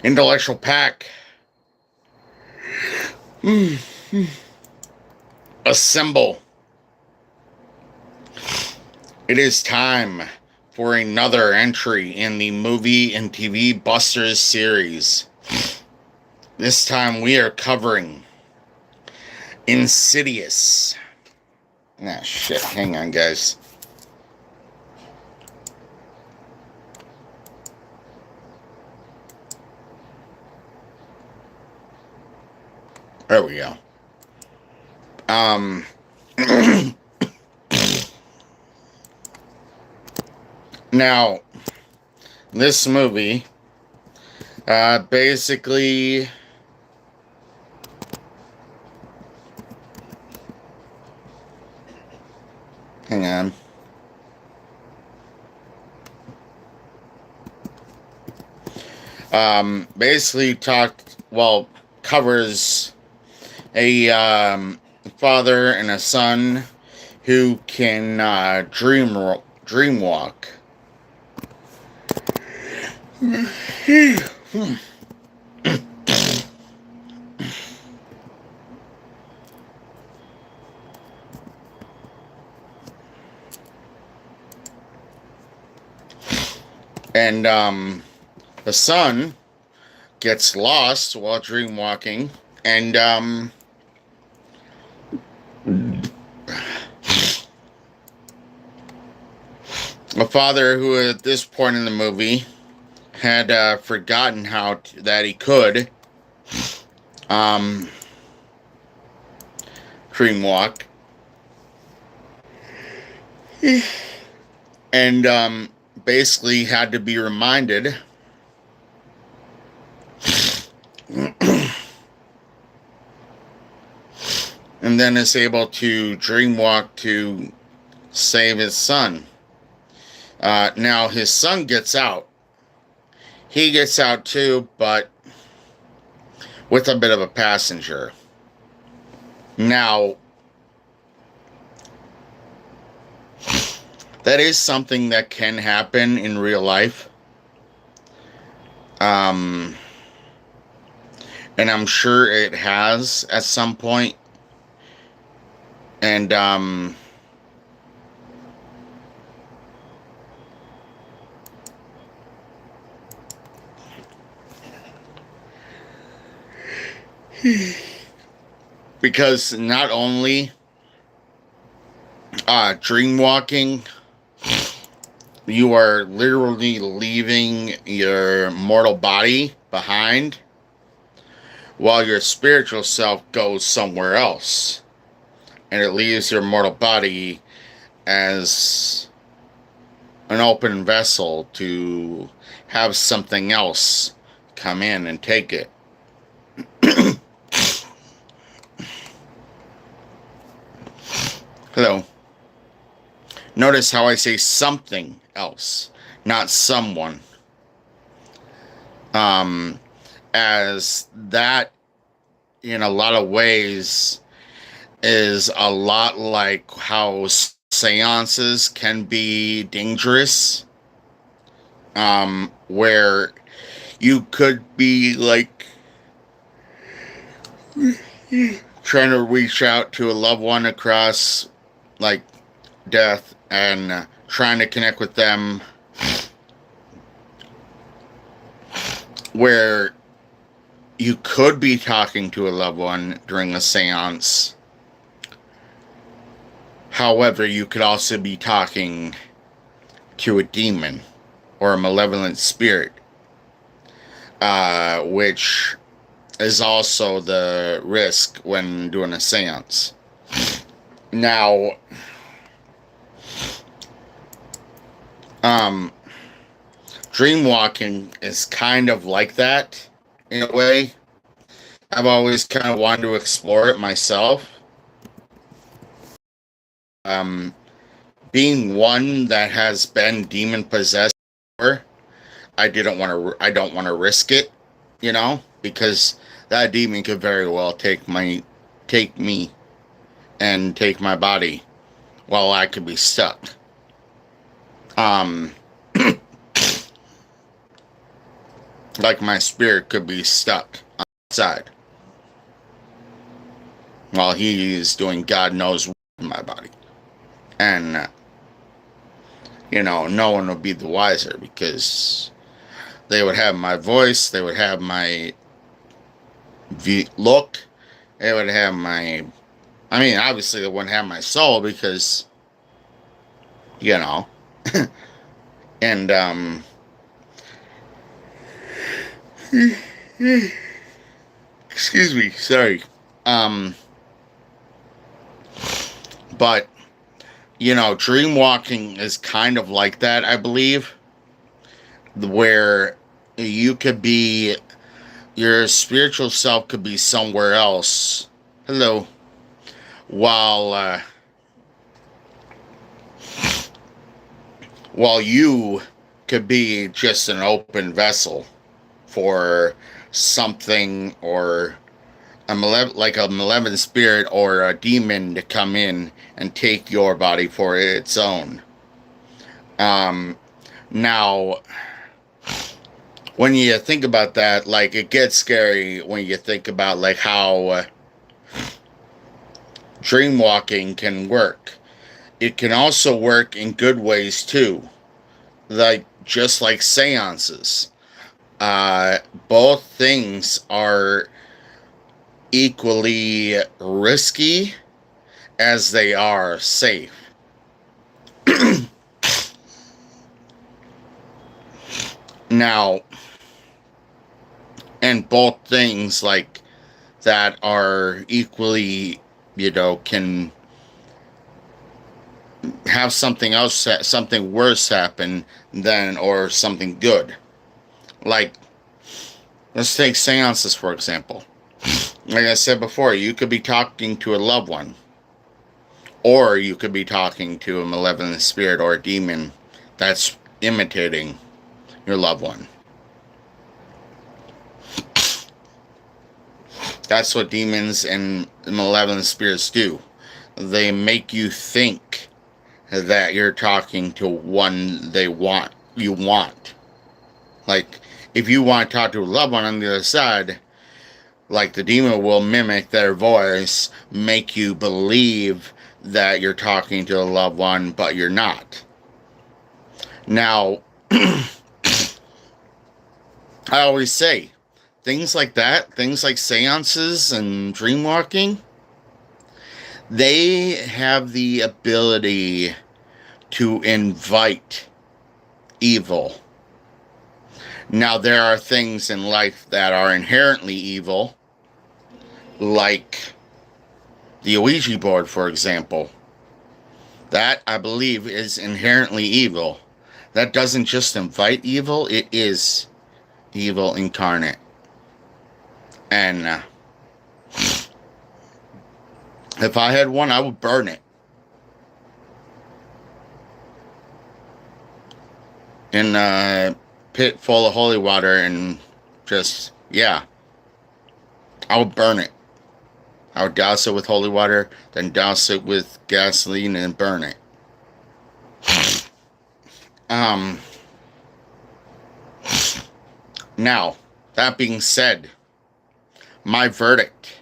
Intellectual pack. Assemble. It is time for another entry in the movie and TV Busters series. This time we are covering Insidious. Ah, shit. Hang on, guys. There we go. Now, this movie, basically, hang on. Basically covers a father and a son who can dream walk. And the son gets lost while dream walking, and a father who at this point in the movie had forgotten that he could dream walk, and basically had to be reminded and then is able to dream walk to save his son. Now his son gets out. He gets out too, but with a bit of a passenger. Now, that is something that can happen in real life. And I'm sure it has at some point. And because not only dream walking, you are literally leaving your mortal body behind while your spiritual self goes somewhere else, and it leaves your mortal body as an open vessel to have something else come in and take it. Hello. Notice how I say something else, not someone. As that, in a lot of ways, is a lot like how seances can be dangerous. Where you could be like trying to reach out to a loved one across like death and trying to connect with them, where you could be talking to a loved one during a seance. However, you could also be talking to a demon or a malevolent spirit, which is also the risk when doing a seance. Now, dream walking is kind of like that in a way. I've always kind of wanted to explore it myself. Being one that has been demon possessed before, I don't want to risk it, because that demon could very well take me and take my body while I could be stuck. Like my spirit could be stuck outside while he's doing God knows what in my body. And, no one would be the wiser because they would have my voice, they would have my look, they would have my. I mean, obviously, they wouldn't have my soul because, you know. And, excuse me, sorry. But, dream walking is kind of like that, I believe, where you could be, your spiritual self could be somewhere else. Hello. While, while you could be just an open vessel for something or like a malevolent spirit or a demon to come in and take your body for its own. Now, when you think about that, like, it gets scary when you think about, like, how dream walking can work. It can also work in good ways, too. Like, just like seances. Both things are equally risky as they are safe. Now, and both things like that are equally, can have something else, something worse happen than, or something good. Like, let's take seances, for example. Like I said before, you could be talking to a loved one. Or you could be talking to a malevolent spirit or a demon that's imitating your loved one. That's what demons and malevolent spirits do. They make you think that you're talking to one you want. Like, if you want to talk to a loved one on the other side, like, the demon will mimic their voice, make you believe that you're talking to a loved one, but you're not. Now, I always say, things like that, things like seances and dream walking, they have the ability to invite evil. Now, there are things in life that are inherently evil, like the Ouija board, for example. That, I believe, is inherently evil. That doesn't just invite evil, it is evil incarnate. And if I had one, I would burn it in a pit full of holy water and just, yeah, I would burn it. I would douse it with holy water, then douse it with gasoline and burn it. Now, that being said, my verdict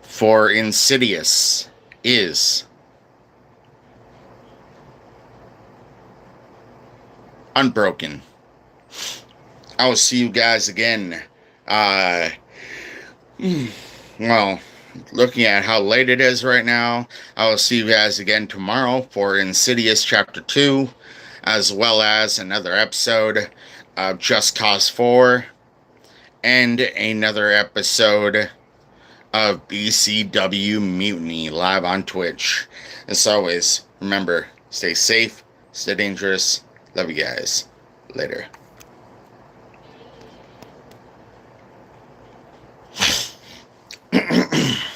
for Insidious is Unbroken. I will see you guys again. Well, looking at how late it is right now, I will see you guys again tomorrow for Insidious Chapter 2, as well as another episode of Just Cause 4, and another episode of BCW Mutiny live on Twitch. As always, remember, stay safe, stay dangerous. Love you guys. Later.